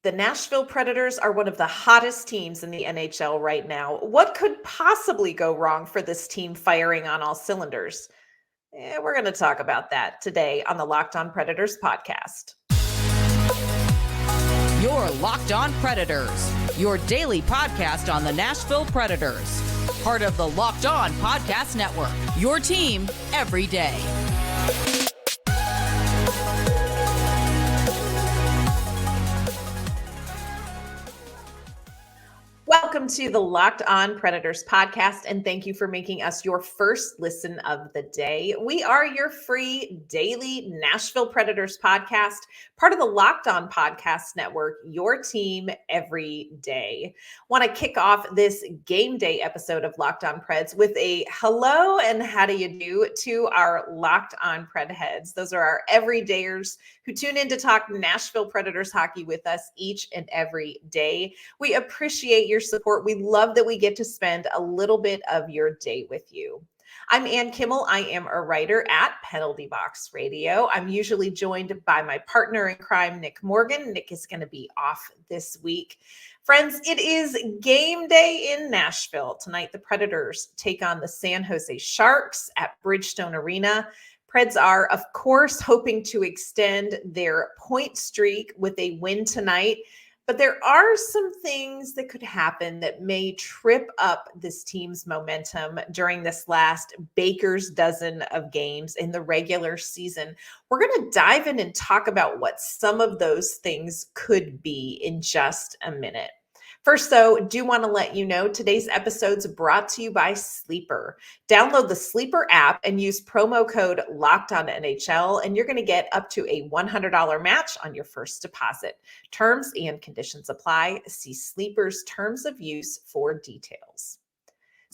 The Nashville Predators are one of the hottest teams in the NHL right now. What could possibly go wrong for this team firing on all cylinders? We're going to talk about that today on the Locked On Predators podcast. Your Locked On Predators, your daily podcast on the Nashville Predators. Part of the Locked On Podcast Network, your team every day. Welcome to the Locked On Predators podcast, and thank you for making us your first listen of the day. We are your free daily Nashville Predators podcast, part of the Locked On Podcast Network, your team every day. Want to kick off this game day episode of Locked On Preds with a hello and how do you do to our Locked On Pred heads. Those are our everydayers who tune in to talk Nashville Predators hockey with us each and every day. We appreciate your support. We love that we get to spend a little bit of your day with you. I'm Ann Kimmel. I am a writer at Penalty Box Radio. I'm usually joined by my partner in crime, Nick Morgan. Nick is going to be off this week. Friends, it is game day in Nashville. Tonight, the Predators take on the San Jose Sharks at Bridgestone Arena. Preds are, of course, hoping to extend their point streak with a win tonight. But there are some things that could happen that may trip up this team's momentum during this last baker's dozen of games in the regular season. We're going to dive in and talk about what some of those things could be in just a minute. First, though, do want to let you know today's episode is brought to you by Sleeper. Download the Sleeper app and use promo code LOCKEDONNHL, and you're going to get up to a $100 match on your first deposit. Terms and conditions apply. See Sleeper's terms of use for details.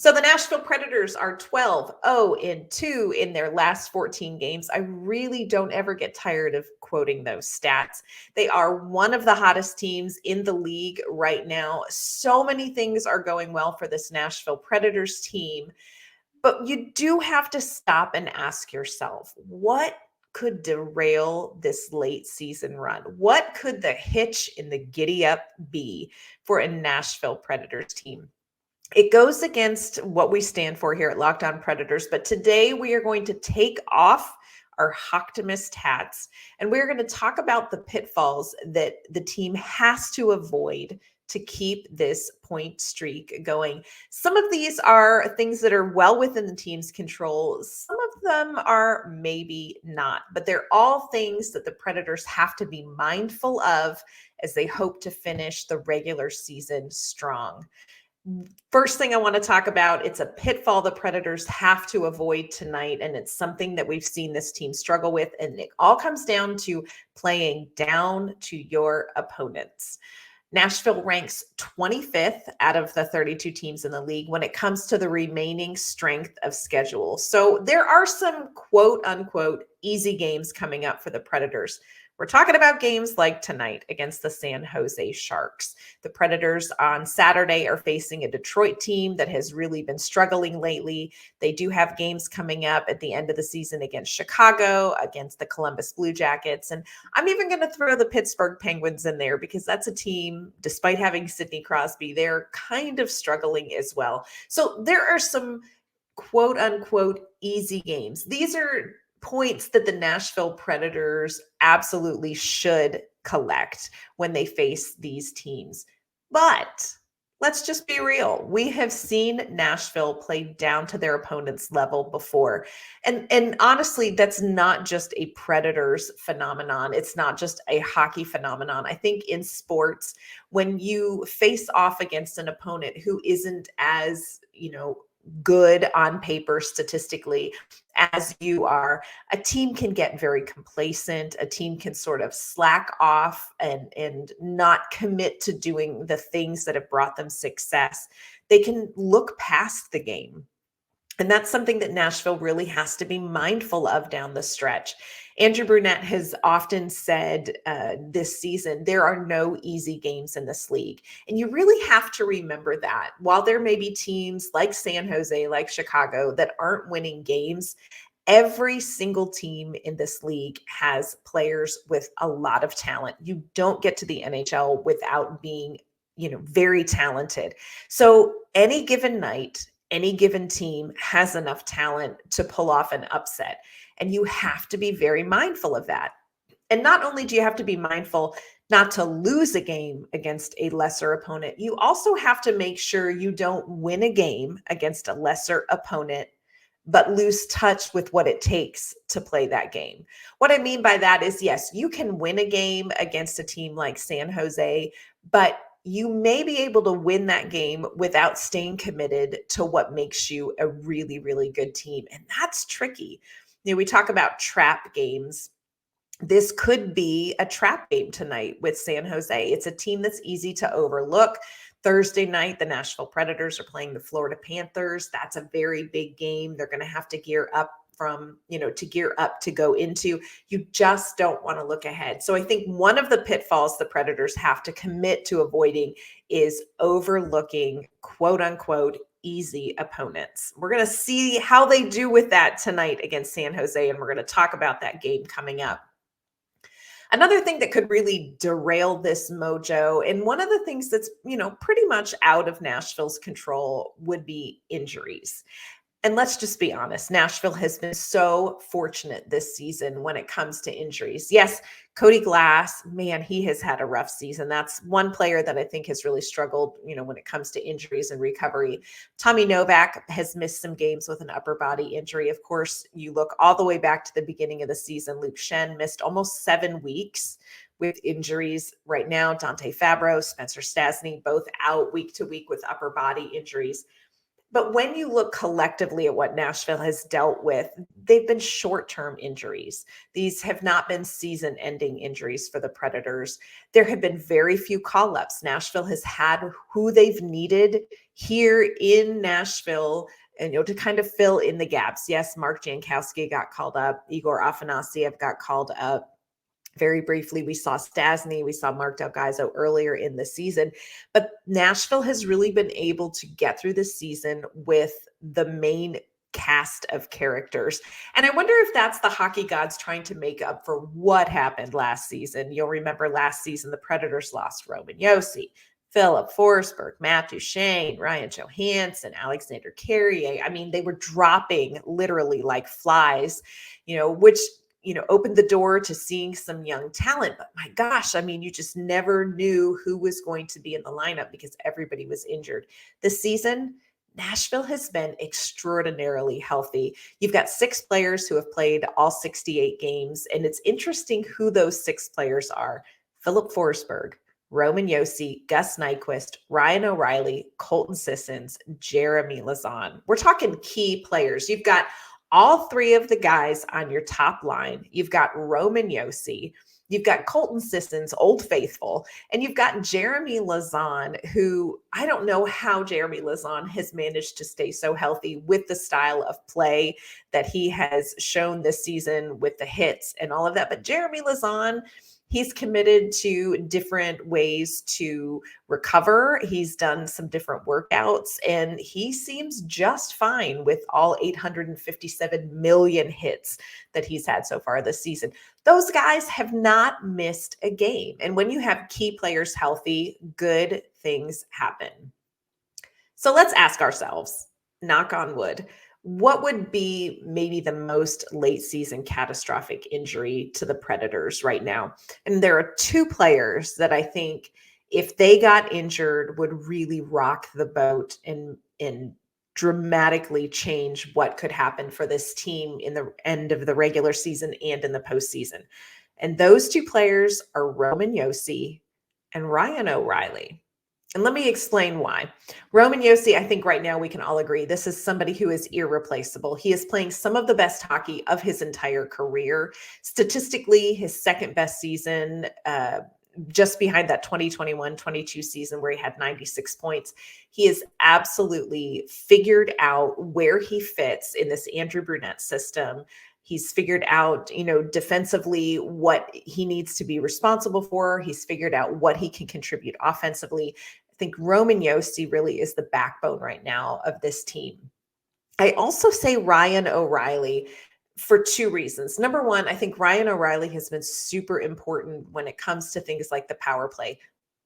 So the Nashville Predators are 12-0-2 in their last 14 games. I really don't ever get tired of quoting those stats. They are one of the hottest teams in the league right now. So many things are going well for this Nashville Predators team, but you do have to stop and ask yourself, what could derail this late season run? What could the hitch in the giddy up be for a Nashville Predators team? It goes against what we stand for here at Locked On Predators, but today we are going to take off our hocktimist hats and we're going to talk about the pitfalls that the team has to avoid to keep this point streak going. Some of these are things that are well within the team's control. Some of them are maybe not, but they're all things that the Predators have to be mindful of as they hope to finish the regular season strong. First thing I want to talk about, it's a pitfall the Predators have to avoid tonight, and it's something that we've seen this team struggle with, and it all comes down to playing down to your opponents. Nashville ranks 25th out of the 32 teams in the league when it comes to the remaining strength of schedule. So there are some quote unquote easy games coming up for the Predators. We're talking about games like tonight against the San Jose Sharks. The Predators on Saturday are facing a Detroit team that has really been struggling lately. They do have games coming up at the end of the season against Chicago, against the Columbus Blue Jackets. And I'm even going to throw the Pittsburgh Penguins in there because that's a team, despite having Sidney Crosby, they're kind of struggling as well. So there are some quote unquote easy games. These are points that the Nashville Predators absolutely should collect when they face these teams. But let's just be real. We have seen Nashville play down to their opponent's level before. And honestly, that's not just a Predators phenomenon. It's not just a hockey phenomenon. I think in sports, when you face off against an opponent who isn't as, good on paper statistically as you are, a team can get very complacent. A team can sort of slack off and not commit to doing the things that have brought them success. They can look past the game. And that's something that Nashville really has to be mindful of down the stretch. Andrew Brunette has often said this season, there are no easy games in this league. And you really have to remember that. While there may be teams like San Jose, like Chicago, that aren't winning games, Every single team in this league has players with a lot of talent. You don't get to the NHL without being, very talented. So any given night, any given team has enough talent to pull off an upset. And you have to be very mindful of that. And not only do you have to be mindful not to lose a game against a lesser opponent, you also have to make sure you don't win a game against a lesser opponent but lose touch with what it takes to play that game. What I mean by that is, yes, you can win a game against a team like San Jose, but you may be able to win that game without staying committed to what makes you a really, really good team. And that's tricky. We talk about trap games. This could be a trap game tonight with San Jose. It's a team that's easy to overlook. Thursday night, the Nashville Predators are playing the Florida Panthers. That's a very big game. They're going to have to gear up to go into. You just don't want to look ahead. So I think one of the pitfalls the Predators have to commit to avoiding is overlooking, quote unquote, easy opponents. We're going to see how they do with that tonight against San Jose, and we're going to talk about that game coming up. Another thing that could really derail this mojo, and one of the things that's, pretty much out of Nashville's control, would be injuries. And let's just be honest, Nashville has been so fortunate this season when it comes to injuries. Yes, Cody Glass, man, he has had a rough season. That's one player that I think has really struggled, when it comes to injuries and recovery. Tommy Novak has missed some games with an upper body injury. Of course, you look all the way back to the beginning of the season. Luke Schenn missed almost 7 weeks with injuries. Right now, Dante Fabro, Spencer Stastny, both out week to week with upper body injuries. But when you look collectively at what Nashville has dealt with, they've been short-term injuries. These have not been season-ending injuries for the Predators. There have been very few call-ups. Nashville has had who they've needed here in Nashville, and to kind of fill in the gaps. Yes, Mark Jankowski got called up. Igor Afanasyev got called up. Very briefly, we saw Stastny, we saw Mark Delgado earlier in the season, but Nashville has really been able to get through the season with the main cast of characters. And I wonder if that's the hockey gods trying to make up for what happened last season. You'll remember last season, the Predators lost Roman Josi, Philip Forsberg, Matt Duchene, Ryan Johansson, Alexander Carrier. I mean, they were dropping literally like flies, which opened the door to seeing some young talent. But my gosh, I mean, you just never knew who was going to be in the lineup because everybody was injured. This season, Nashville has been extraordinarily healthy. You've got 6 players who have played all 68 games, and it's interesting who those 6 players are. Philip Forsberg, Roman Josi, Gus Nyquist, Ryan O'Reilly, Colton Sissons, Jeremy Lauzon. We're talking key players. You've got all 3 of the guys on your top line. You've got Roman Josi, you've got Colton Sissons, Old Faithful, and you've got Jeremy Lauzon, who I don't know how Jeremy Lauzon has managed to stay so healthy with the style of play that he has shown this season with the hits and all of that. But Jeremy Lauzon, he's committed to different ways to recover. He's done some different workouts, and he seems just fine with all 857 million hits that he's had so far this season. Those guys have not missed a game. And when you have key players healthy, good things happen. So let's ask ourselves, knock on wood, what would be maybe the most late season catastrophic injury to the Predators right now? And there are 2 players that I think if they got injured would really rock the boat and dramatically change what could happen for this team in the end of the regular season and in the postseason. And those 2 players are Roman Josi and Ryan O'Reilly. And let me explain why. Roman Josi, I think right now we can all agree, this is somebody who is irreplaceable. He is playing some of the best hockey of his entire career. Statistically, his second best season, just behind that 2021-22 season where he had 96 points. He has absolutely figured out where he fits in this Andrew Brunette system. He's figured out, defensively what he needs to be responsible for. He's figured out what he can contribute offensively. I think Roman Josi really is the backbone right now of this team. I also say Ryan O'Reilly for two reasons. Number one, I think Ryan O'Reilly has been super important when it comes to things like the power play,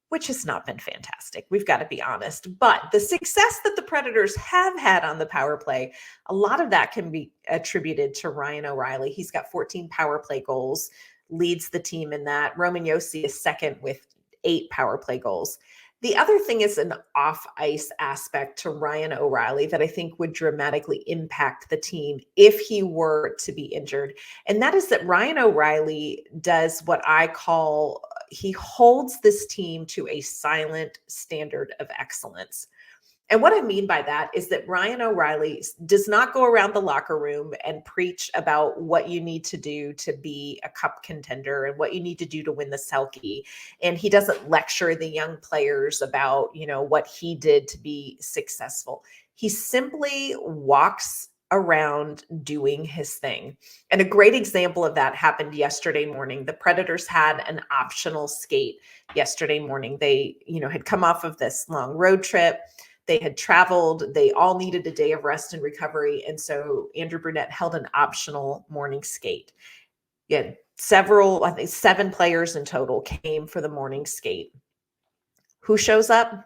which has not been fantastic. We've got to be honest. But the success that the Predators have had on the power play, a lot of that can be attributed to Ryan O'Reilly. He's got 14 power play goals, leads the team in that. Roman Josi is second with 8 power play goals. The other thing is an off-ice aspect to Ryan O'Reilly that I think would dramatically impact the team if he were to be injured. And that is that Ryan O'Reilly does what I call, he holds this team to a silent standard of excellence. And what I mean by that is that Ryan O'Reilly does not go around the locker room and preach about what you need to do to be a cup contender and what you need to do to win the Selke. And he doesn't lecture the young players about, what he did to be successful. He simply walks around doing his thing. And a great example of that happened yesterday morning. The Predators had an optional skate yesterday morning. They, had come off of this long road trip. They had traveled. They all needed a day of rest and recovery. And so Andrew Brunette held an optional morning skate. Yeah, I think 7 players in total came for the morning skate. Who shows up?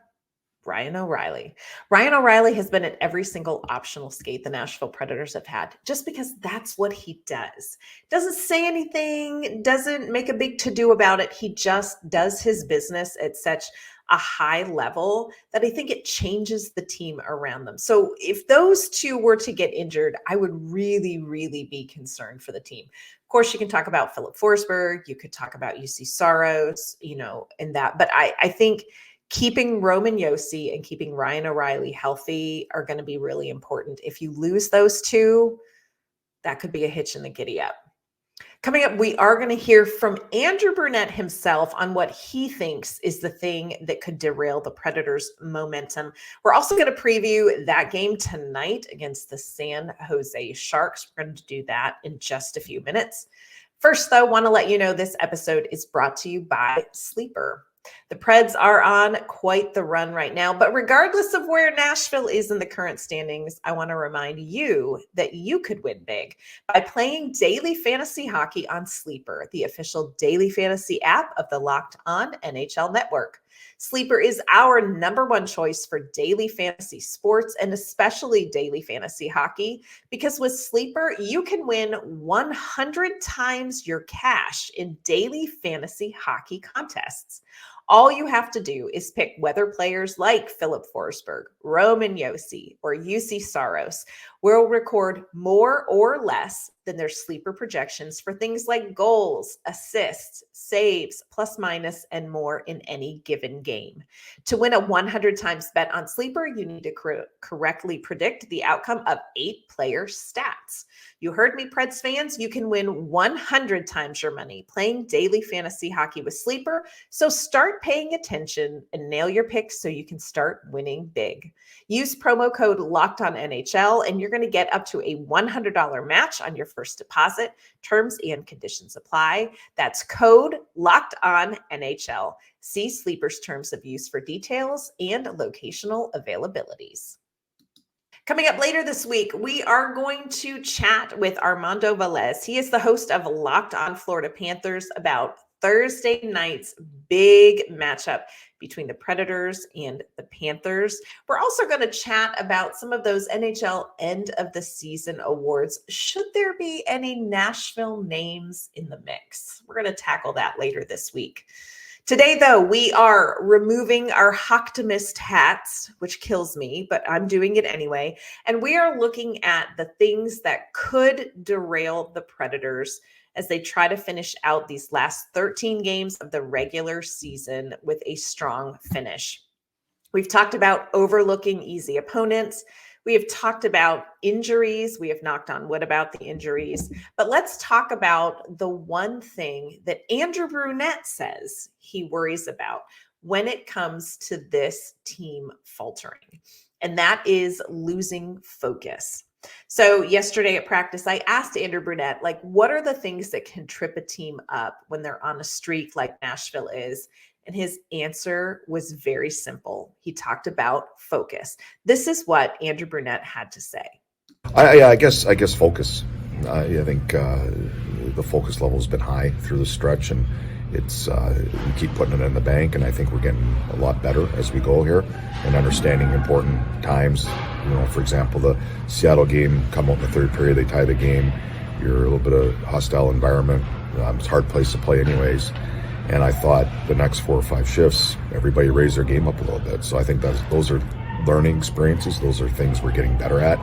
Ryan O'Reilly. Ryan O'Reilly has been at every single optional skate the Nashville Predators have had, just because that's what he does. Doesn't say anything, doesn't make a big to-do about it. He just does his business at such a high level that I think it changes the team around them. So if those two were to get injured, I would really, really be concerned for the team. Of course, you can talk about Philip Forsberg. You could talk about UC Saros, and that. But I think keeping Roman Josi and keeping Ryan O'Reilly healthy are going to be really important. If you lose those two, that could be a hitch in the giddy up. Coming up, we are going to hear from Andrew Brunette himself on what he thinks is the thing that could derail the Predators' momentum. We're also going to preview that game tonight against the San Jose Sharks. We're going to do that in just a few minutes. First, though, I want to let you know this episode is brought to you by Sleeper. The Preds are on quite the run right now, but regardless of where Nashville is in the current standings, I want to remind you that you could win big by playing daily fantasy hockey on Sleeper, the official daily fantasy app of the Locked On NHL Network. Sleeper is our #1 choice for daily fantasy sports and especially daily fantasy hockey, because with Sleeper, you can win 100 times your cash in daily fantasy hockey contests. All you have to do is pick whether players like Philip Forsberg, Roman Josi, or UC Saros will record more or less than their Sleeper projections for things like goals, assists, saves, plus minus, and more in any given game. To win a 100 times bet on Sleeper, you need to correctly predict the outcome of 8 player stats. You heard me, Preds fans. You can win 100 times your money playing daily fantasy hockey with Sleeper. So start paying attention and nail your picks so you can start winning big. Use promo code LOCKEDONNHL and you're going to get up to a $100 match on your first deposit. Terms and conditions apply. That's code LOCKEDONNHL. See Sleeper's terms of use for details and locational availabilities. Coming up later this week, we are going to chat with Armando Velez. He is the host of Locked On Florida Panthers about Thursday night's big matchup between the Predators and the Panthers. We're also going to chat about some of those NHL end of the season awards. Should there be any Nashville names in the mix? We're going to tackle that later this week. Today, though, we are removing our hocktimist hats, which kills me, but I'm doing it anyway. And we are looking at the things that could derail the Predators as they try to finish out these last 13 games of the regular season with a strong finish. We've talked about overlooking easy opponents. We have talked about injuries. We have knocked on wood about the injuries. But let's talk about the one thing that Andrew Brunette says he worries about when it comes to this team faltering. And that is losing focus. So yesterday at practice, I asked Andrew Brunette, what are the things that can trip a team up when they're on a streak like Nashville is? And his answer was very simple. He talked about focus. This is what Andrew Brunette had to say. I guess focus. I think the focus level has been high through the stretch, and it's we keep putting it in the bank, and I think we're getting a lot better as we go here and understanding important times. For example, the Seattle game, come out in the third period, they tie the game. You're a little bit of hostile environment. It's a hard place to play anyways. And I thought the next 4 or 5 shifts, everybody raised their game up a little bit. So I think those are learning experiences. Those are things we're getting better at,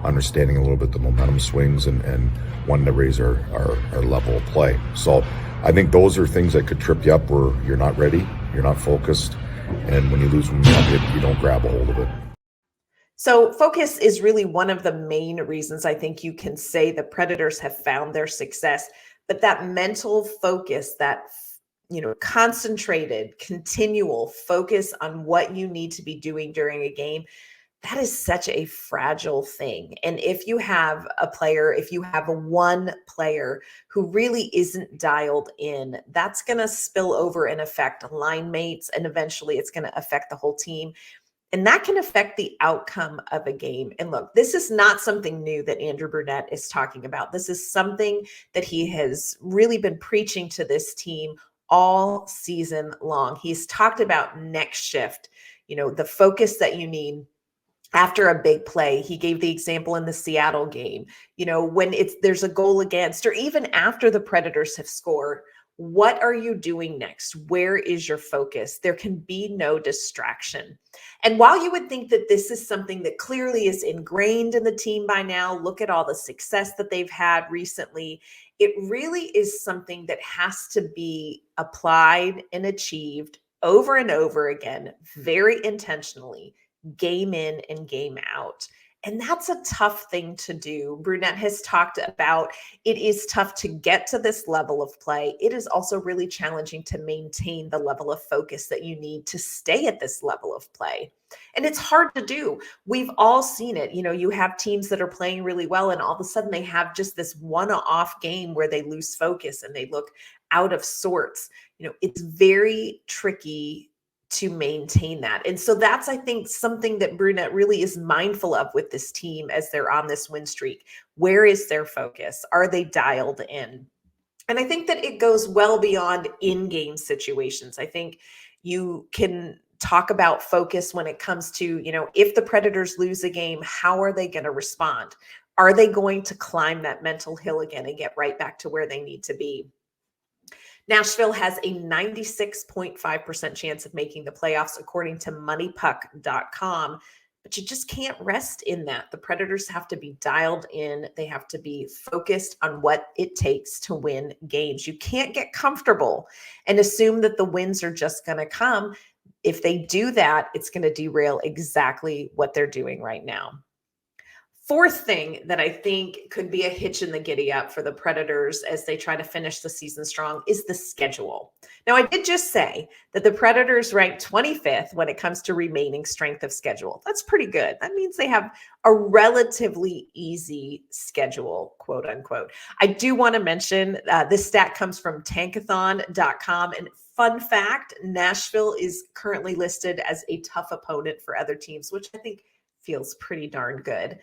understanding a little bit the momentum swings and wanting to raise our level of play. So I think those are things that could trip you up where you're not ready, you're not focused, and when you lose momentum, you don't grab a hold of it. So focus is really one of the main reasons I think you can say the Predators have found their success, but that mental focus, that concentrated, continual focus on what you need to be doing during a game, that is such a fragile thing. And if you have one player who really isn't dialed in, that's going to spill over and affect line mates, and eventually it's going to affect the whole team. And that can affect the outcome of a game. And look, this is not something new that Andrew Brunette is talking about. This is something that he has really been preaching to this team all season long. He's talked about next shift, the focus that you need after a big play. He gave the example in the Seattle game, when there's a goal against, or even after the Predators have scored, what are you doing next? Where is your focus? There can be no distraction. And while you would think that this is something that clearly is ingrained in the team by now, look at all the success that they've had recently, it really is something that has to be applied and achieved over and over again, very intentionally, game in and game out. And that's a tough thing to do. Brunette has talked about it is tough to get to this level of play. It is also really challenging to maintain the level of focus that you need to stay at this level of play. And it's hard to do. We've all seen it. You have teams that are playing really well, and all of a sudden they have just this one-off game where they lose focus and they look out of sorts. It's very tricky to maintain that. And so that's, I think, something that Brunette really is mindful of with this team as they're on this win streak. Where is their focus? Are they dialed in? And I think that it goes well beyond in-game situations. I think you can talk about focus when it comes to, if the Predators lose a game, how are they going to respond? Are they going to climb that mental hill again and get right back to where they need to be? Nashville has a 96.5% chance of making the playoffs, according to moneypuck.com. But you just can't rest in that. The Predators have to be dialed in. They have to be focused on what it takes to win games. You can't get comfortable and assume that the wins are just going to come. If they do that, it's going to derail exactly what they're doing right now. Fourth thing that I think could be a hitch in the giddy up for the Predators as they try to finish the season strong is the schedule. Now, I did just say that the Predators rank 25th when it comes to remaining strength of schedule. That's pretty good. That means they have a relatively easy schedule, quote unquote. I do want to mention this stat comes from tankathon.com. And fun fact, Nashville is currently listed as a tough opponent for other teams, which I think feels pretty darn good.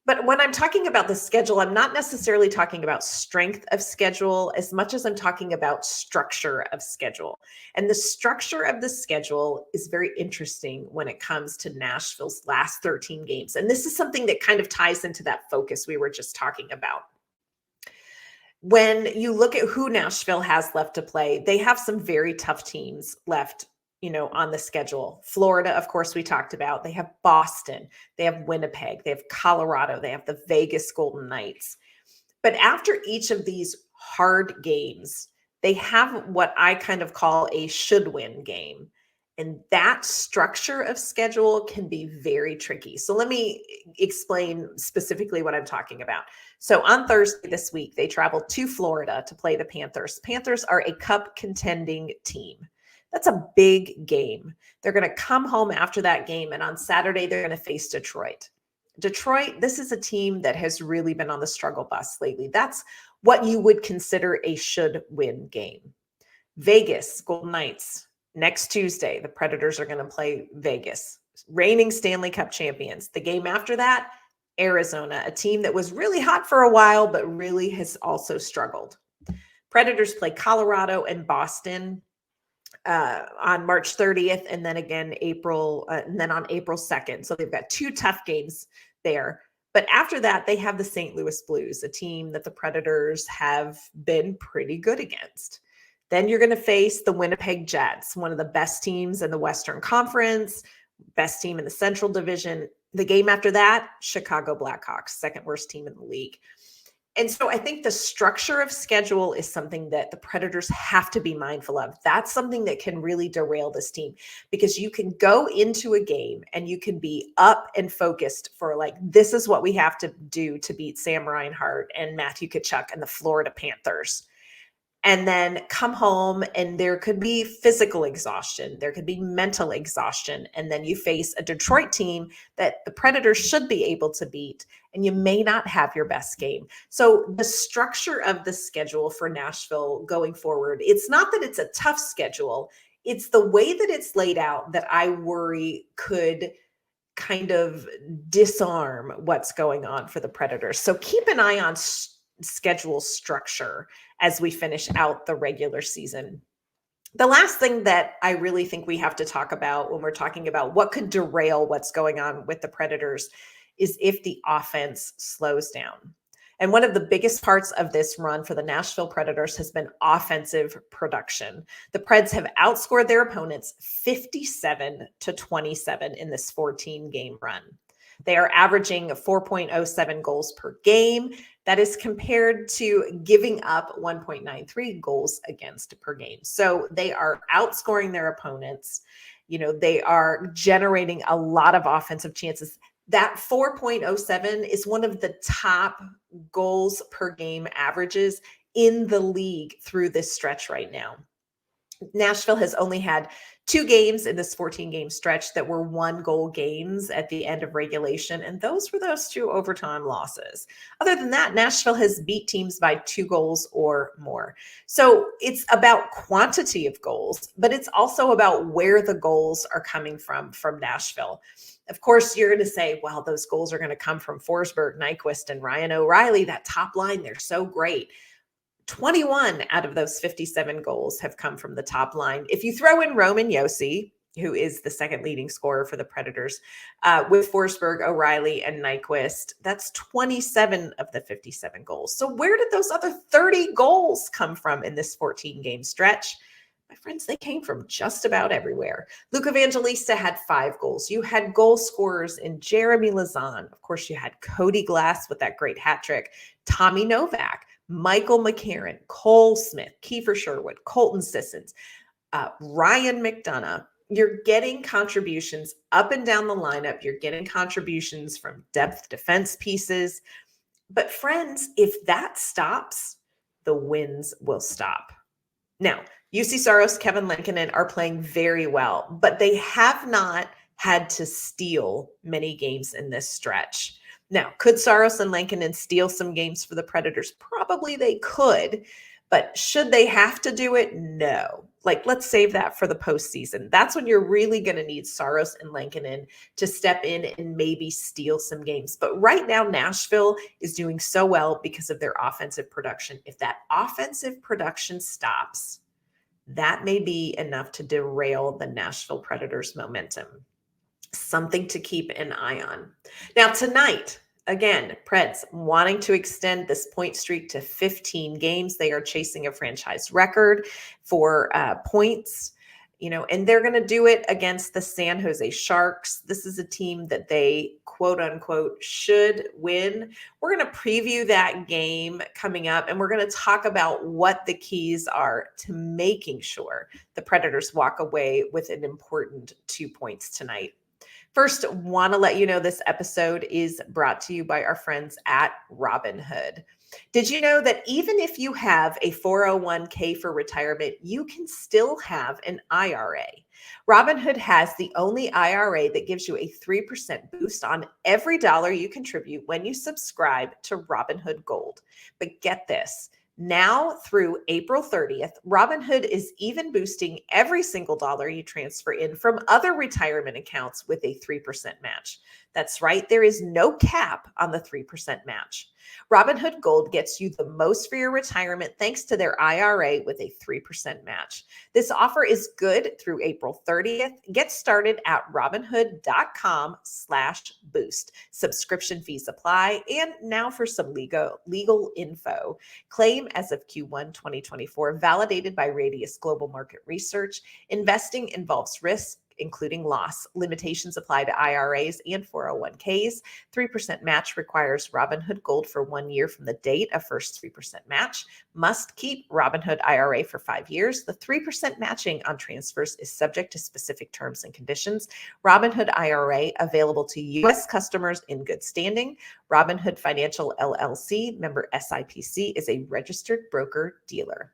But when I'm talking about the schedule, I'm not necessarily talking about strength of schedule as much as I'm talking about structure of schedule. And the structure of the schedule is very interesting when it comes to Nashville's last 13 games. And this is something that kind of ties into that focus we were just talking about. When you look at who Nashville has left to play, they have some very tough teams left on the schedule. Florida, of course, we talked about. They have Boston. They have Winnipeg. They have Colorado. They have the Vegas Golden Knights. But after each of these hard games, they have what I kind of call a should-win game. And that structure of schedule can be very tricky. So let me explain specifically what I'm talking about. So on Thursday this week, they traveled to Florida to play the Panthers. Panthers are a cup contending team. That's a big game. They're going to come home after that game, and on Saturday, they're going to face Detroit. Detroit, this is a team that has really been on the struggle bus lately. That's what you would consider a should-win game. Vegas, Golden Knights, next Tuesday, the Predators are going to play Vegas, reigning Stanley Cup champions. The game after that, Arizona, a team that was really hot for a while, but really has also struggled. Predators play Colorado and Boston on March 30th, and then again on April 2nd. So they've got 2 tough games there. But after that, they have the St. Louis Blues, a team that the Predators have been pretty good against. Then you're going to face the Winnipeg Jets, one of the best teams in the Western Conference, best team in the Central Division. The game after that, Chicago Blackhawks, second worst team in the league. And so I think the structure of schedule is something that the Predators have to be mindful of. That's something that can really derail this team, because you can go into a game and you can be up and focused for like, this is what we have to do to beat Sam Reinhart and Matthew Tkachuk and the Florida Panthers. And then come home and there could be physical exhaustion. There could be mental exhaustion. And then you face a Detroit team that the Predators should be able to beat, and you may not have your best game. So the structure of the schedule for Nashville going forward, it's not that it's a tough schedule. It's the way that it's laid out that I worry could kind of disarm what's going on for the Predators. So keep an eye on schedule structure as we finish out the regular season. The last thing that I really think we have to talk about when we're talking about what could derail what's going on with the Predators is if the offense slows down. And one of the biggest parts of this run for the Nashville Predators has been offensive production. The Preds have outscored their opponents 57-27 in this 14-game run. They are averaging 4.07 goals per game. That is compared to giving up 1.93 goals against per game. So they are outscoring their opponents. You know, they are generating a lot of offensive chances. That 4.07 is one of the top goals per game averages in the league through this stretch right now. Nashville has only had 2 games in this 14-game stretch that were 1-goal games at the end of regulation, and those were those 2 overtime losses. Other than that, Nashville has beat teams by 2 goals or more. So it's about quantity of goals, but it's also about where the goals are coming from Nashville. Of course, you're going to say, well, those goals are going to come from Forsberg, Nyquist, and Ryan O'Reilly. That top line, they're so great. 21 out of those 57 goals have come from the top line. If you throw in Roman Josi, who is the second leading scorer for the Predators, with Forsberg, O'Reilly, and Nyquist, that's 27 of the 57 goals. So where did those other 30 goals come from in this 14-game stretch? My friends, they came from just about everywhere. Luke Evangelista had 5 goals. You had goal scorers in Jeremy Lauzon. Of course, you had Cody Glass with that great hat trick, Tommy Novak, Michael McCarron, Cole Smith, Kiefer Sherwood, Colton Sissons, Ryan McDonough. You're getting contributions up and down the lineup. You're getting contributions from depth defense pieces. But friends, if that stops, the wins will stop. Now, UC Saros, Kevin Lankinen are playing very well, but they have not had to steal many games in this stretch. Now, could Saros and Lankinen steal some games for the Predators? Probably they could, but should they have to do it? No. Like, let's save that for the postseason. That's when you're really going to need Saros and Lankinen to step in and maybe steal some games. But right now, Nashville is doing so well because of their offensive production. If that offensive production stops, that may be enough to derail the Nashville Predators' momentum. Something to keep an eye on. Now tonight, again, Preds wanting to extend this point streak to 15 games. They are chasing a franchise record for points, and they're going to do it against the San Jose Sharks. This is a team that they, quote unquote, should win. We're going to preview that game coming up, and we're going to talk about what the keys are to making sure the Predators walk away with an important 2 points tonight. First, want to let you know this episode is brought to you by our friends at Robinhood. Did you know that even if you have a 401k for retirement, you can still have an IRA? Robinhood has the only IRA that gives you a 3% boost on every dollar you contribute when you subscribe to Robinhood Gold. But get this, Now through April 30th, Robinhood is even boosting every single dollar you transfer in from other retirement accounts with a 3% match. That's right, there is no cap on the 3% match. Robinhood Gold gets you the most for your retirement thanks to their IRA with a 3% match. This offer is good through April 30th. Get started at robinhood.com/boost. Subscription fees apply. And now for some legal info. Claim as of Q1 2024, validated by Radius Global Market Research. Investing involves risk, including loss. Limitations apply to IRAs and 401ks. 3% match requires Robinhood Gold for 1 year from the date of first 3% match. Must keep Robinhood IRA for 5 years. The 3% matching on transfers is subject to specific terms and conditions. Robinhood IRA available to U.S. customers in good standing. Robinhood Financial LLC, member SIPC, is a registered broker-dealer.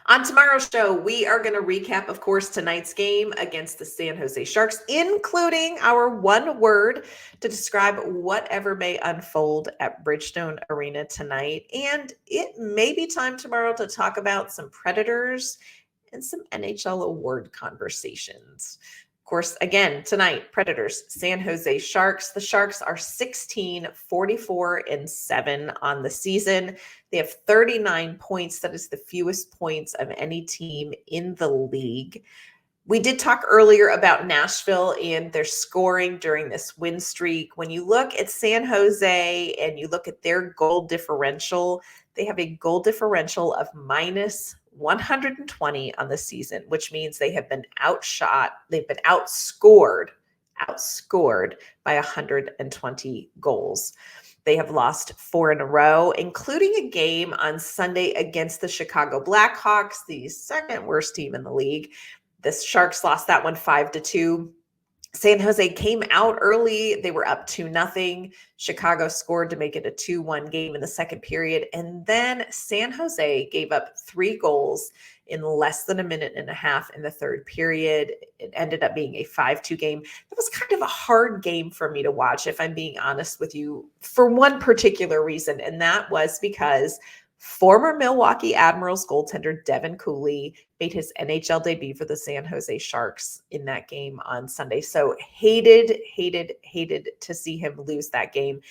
On tomorrow's show, we are going to recap, of course, tonight's game against the San Jose Sharks, including our one word to describe whatever may unfold at Bridgestone Arena tonight. And it may be time tomorrow to talk about some Predators and some NHL award conversations. Of course, again, tonight, Predators, San Jose Sharks. The Sharks are 16-44-7 on the season. They have 39 points. That is the fewest points of any team in the league. We did talk earlier about Nashville and their scoring during this win streak. When you look at San Jose and you look at their goal differential, they have a goal differential of minus 120 on the season, which means they have been outshot. They've been outscored by 120 goals. They have lost 4 in a row, including a game on Sunday against the Chicago Blackhawks, the second worst team in the league. The Sharks lost that one 5-2. San Jose came out early. They were up 2-0. Chicago scored to make it a 2-1 game in the second period. And then San Jose gave up 3 goals in less than a minute and a half in the third period. It ended up being a 5-2 game. That was kind of a hard game for me to watch, if I'm being honest with you, for one particular reason. And that was because former Milwaukee Admirals goaltender Devin Cooley made his NHL debut for the San Jose Sharks in that game on Sunday. So hated to see him lose that game.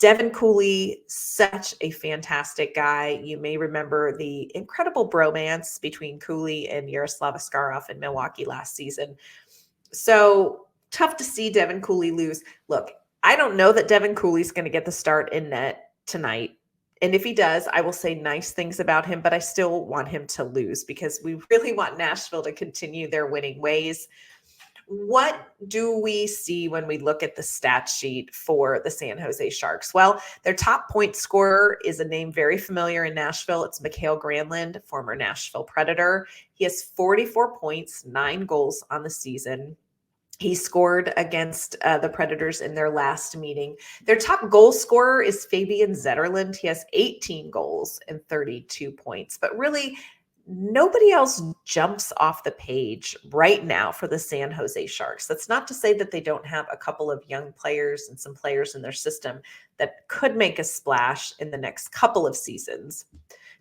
Devin Cooley, such a fantastic guy. You may remember the incredible bromance between Cooley and Yaroslav Askarov in Milwaukee last season. So tough to see Devin Cooley lose. Look, I don't know that Devin Cooley's going to get the start in net tonight. And if he does, I will say nice things about him, but I still want him to lose because we really want Nashville to continue their winning ways. What do we see when we look at the stat sheet for the San Jose Sharks? Well, their top point scorer is a name very familiar in Nashville. It's Mikael Granlund, former Nashville Predator. He has 44 points, 9 goals on the season. He scored against the Predators in their last meeting. Their top goal scorer is Fabian Zetterlund. He has 18 goals and 32 points. But really, nobody else jumps off the page right now for the San Jose Sharks. That's not to say that they don't have a couple of young players and some players in their system that could make a splash in the next couple of seasons.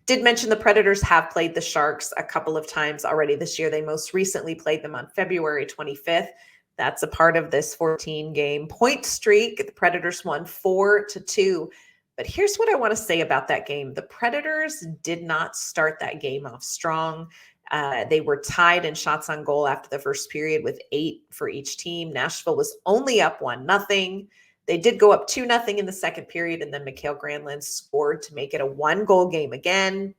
Did mention the Predators have played the Sharks a couple of times already this year. They most recently played them on February 25th. That's a part of this 14-game point streak. The Predators won 4-2. But here's what I want to say about that game. The Predators did not start that game off strong. They were tied in shots on goal after the first period with 8 for each team. Nashville was only up 1-0. They did go up 2-0 in the second period, and then Mikael Granlund scored to make it a 1-goal game again.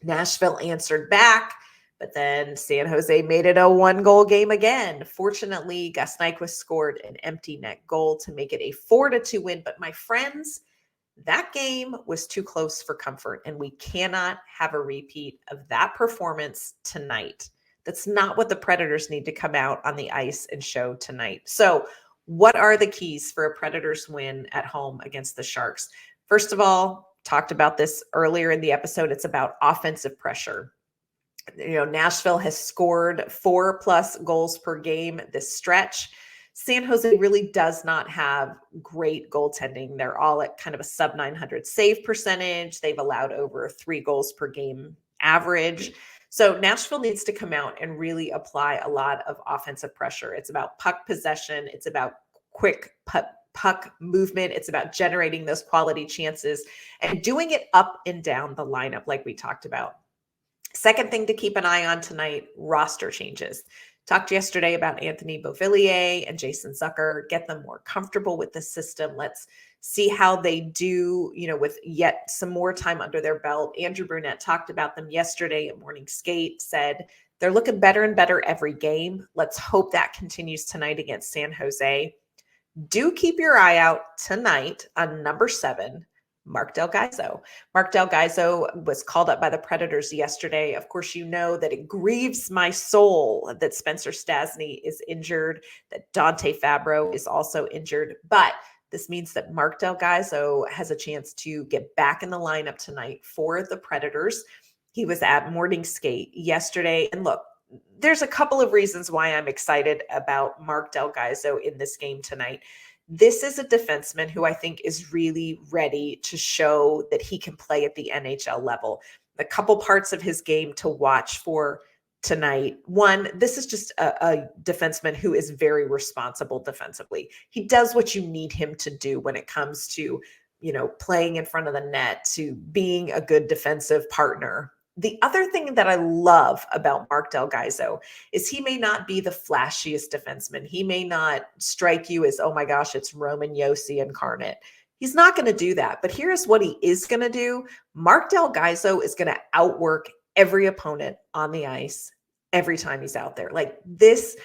Nashville answered back. But then San Jose made it a 1-goal game again. Fortunately, Gus Nyquist scored an empty net goal to make it a 4-2 win. But my friends, that game was too close for comfort, and we cannot have a repeat of that performance tonight. That's not what the Predators need to come out on the ice and show tonight. So what are the keys for a Predators win at home against the Sharks? First of all, talked about this earlier in the episode. It's about offensive pressure. Nashville has scored 4+ goals per game this stretch. San Jose really does not have great goaltending. They're all at kind of a sub 900 save percentage. They've allowed over 3 goals per game average. So Nashville needs to come out and really apply a lot of offensive pressure. It's about puck possession. It's about quick puck movement. It's about generating those quality chances and doing it up and down the lineup like we talked about. Second thing to keep an eye on tonight, roster changes. Talked yesterday about Anthony Beauvillier and Jason Zucker. Get them more comfortable with the system. Let's see how they do, with yet some more time under their belt. Andrew Brunette talked about them yesterday at Morning Skate, said they're looking better and better every game. Let's hope that continues tonight against San Jose. Do keep your eye out tonight on number 7, Mark Del Gaizo. Mark Del Gaizo was called up by the Predators yesterday. Of course, you know that it grieves my soul that Spencer Stastny is injured, that Dante Fabro is also injured, but this means that Mark Del Gaizo has a chance to get back in the lineup tonight for the Predators. He was at Morning Skate yesterday, and look, there's a couple of reasons why I'm excited about Mark Del Gaizo in this game tonight. This is a defenseman who I think is really ready to show that he can play at the NHL level. A couple parts of his game to watch for tonight. One, this is just a defenseman who is very responsible defensively. He does what you need him to do when it comes to, playing in front of the net, to being a good defensive partner. The other thing that I love about Mark Del Gaizo is he may not be the flashiest defenseman. He may not strike you as, oh my gosh, it's Roman Josi incarnate. He's not going to do that. But here's what he is going to do. Mark Del Gaizo is going to outwork every opponent on the ice every time he's out there. Like this,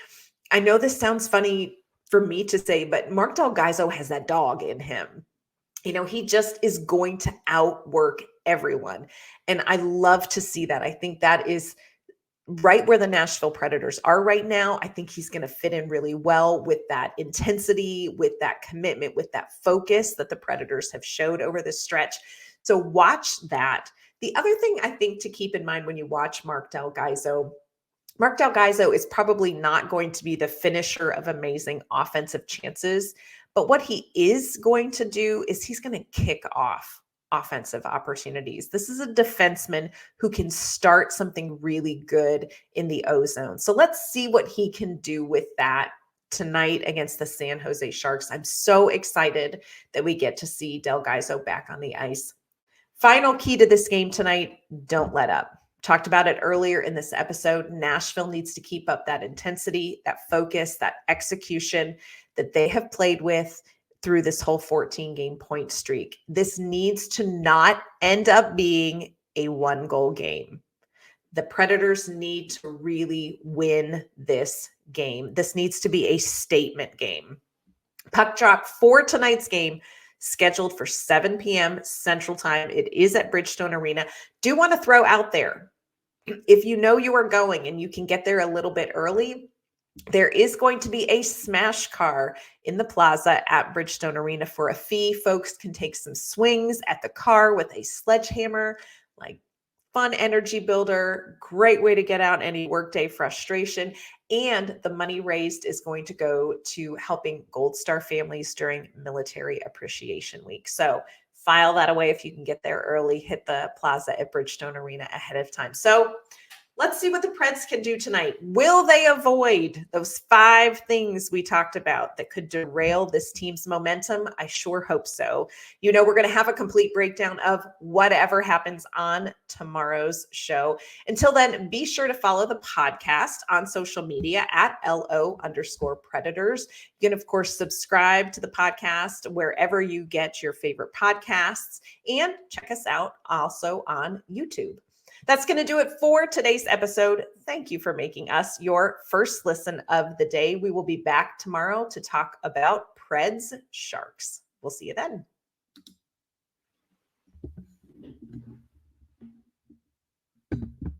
I know this sounds funny for me to say, but Mark Del Gaizo has that dog in him. He just is going to outwork everyone. And I love to see that. I think that is right where the Nashville Predators are right now. I think he's going to fit in really well with that intensity, with that commitment, with that focus that the Predators have showed over this stretch. So watch that. The other thing I think to keep in mind when you watch Mark Del Gaizo is probably not going to be the finisher of amazing offensive chances. But what he is going to do is he's going to kick off offensive opportunities. This is a defenseman who can start something really good in the O zone. So let's see what he can do with that tonight against the San Jose Sharks. I'm so excited that we get to see Del Gaizo back on the ice. Final key to this game tonight, don't let up. Talked about it earlier in this episode. Nashville needs to keep up that intensity, that focus, that execution that they have played with through this whole 14-game point streak. This needs to not end up being a 1-goal game. The Predators need to really win this game. This needs to be a statement game. Puck drop for tonight's game, scheduled for 7 p.m. Central Time. It is at Bridgestone Arena. Do want to throw out there, if you know you are going and you can get there a little bit early, there is going to be a smash car in the plaza at Bridgestone Arena for a fee. Folks can take some swings at the car with a sledgehammer, like fun energy builder, great way to get out any workday frustration. And the money raised is going to go to helping Gold Star families during Military Appreciation Week. So file that away if you can get there early, hit the plaza at Bridgestone Arena ahead of time. So let's see what the Preds can do tonight. Will they avoid those 5 things we talked about that could derail this team's momentum? I sure hope so. We're going to have a complete breakdown of whatever happens on tomorrow's show. Until then, be sure to follow the podcast on social media at @LO_Predators. You can, of course, subscribe to the podcast wherever you get your favorite podcasts, and check us out also on YouTube. That's going to do it for today's episode. Thank you for making us your first listen of the day. We will be back tomorrow to talk about Preds Sharks. We'll see you then.